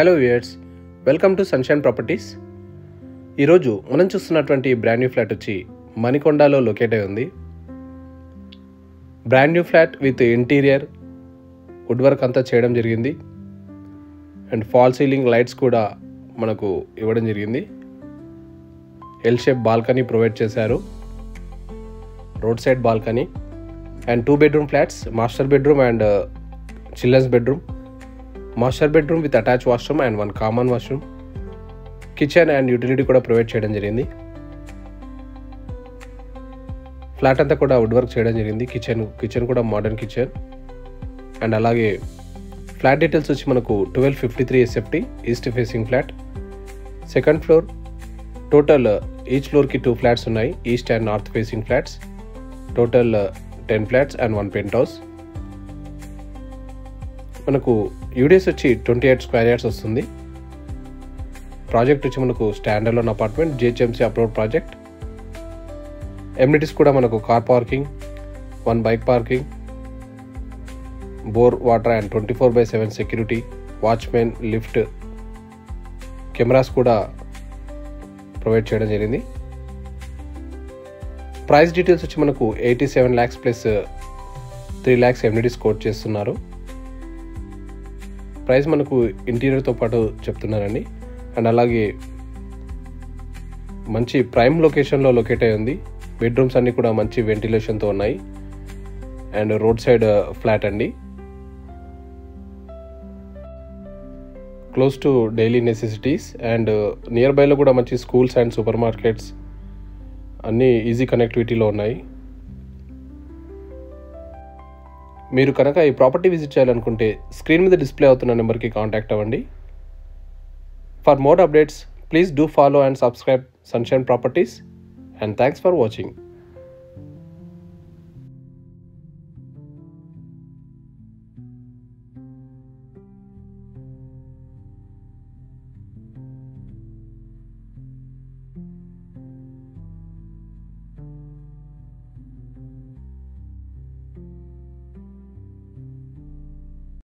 Hello viewers, welcome to sunshine properties. ఈరోజు మనం చూస్తున్నటువంటి బ్రాండ్ న్యూ ఫ్లాట్ వచ్చి మణికొండలో లొకేట్ అయి ఉంది. Brand new flat with interior wood work అంతా చేయడం జరిగింది అండ్ ఫాల్ సీలింగ్ లైట్స్ కూడా మనకు ఇవ్వడం జరిగింది. ఎల్ షేప్ బాల్కనీ ప్రొవైడ్ చేశారు, road side balcony and 2 bedroom flats, master bedroom and children's bedroom. Master bedroom with attach washroom and 1 common washroom, kitchen and utility కూడా provide చేయడం జరిగింది. Flat అంతా కూడా వుడ్ వర్క్ చేయడం జరిగింది. కిచెన్ కూడా modern kitchen. And అలాగే ఫ్లాట్ డీటెయిల్స్ వచ్చి మనకు 1253 SFT east facing flat, second floor. Total each ఫ్లోర్కి 2 ఫ్లాట్స్ ఉన్నాయి, east and north facing flats. Total 10 flats and 1 penthouse. మనకు యూడిఎస్ వచ్చి 28 స్క్వేర్ యార్డ్స్ వస్తుంది. ప్రాజెక్ట్ వచ్చి మనకు stand alone apartment, GHMC approved project. Amenities కూడా మనకు car parking, 1 bike parking, bore water and 24/7 security, watchman, lift, cameras కూడా provide చేయడం జరిగింది. ప్రైస్ డీటెయిల్స్ వచ్చి మనకు 87 lakhs plus 3 lakhs amenities quote చేస్తున్నారు. ప్రైస్ మనకు ఇంటీరియర్తో పాటు చెప్తున్నారండి. అండ్ అలాగే మంచి ప్రైమ్ లొకేషన్లో లొకేట్ అయి ఉంది. బెడ్రూమ్స్ అన్నీ కూడా మంచి వెంటిలేషన్తో ఉన్నాయి అండ్ రోడ్ సైడ్ ఫ్లాట్ అండి. Close to daily necessities and near బైలో కూడా మంచి స్కూల్స్ అండ్ సూపర్ మార్కెట్స్ అన్నీ ఈజీ కనెక్టివిటీలో ఉన్నాయి. మీరు కనుక ఈ ప్రాపర్టీ విజిట్ చేయాలనుకుంటే స్క్రీన్ మీద డిస్ప్లే అవుతున్న నెంబర్కి కాంటాక్ట్ అవ్వండి. For more updates please do follow and subscribe Sunshine Properties and thanks for watching.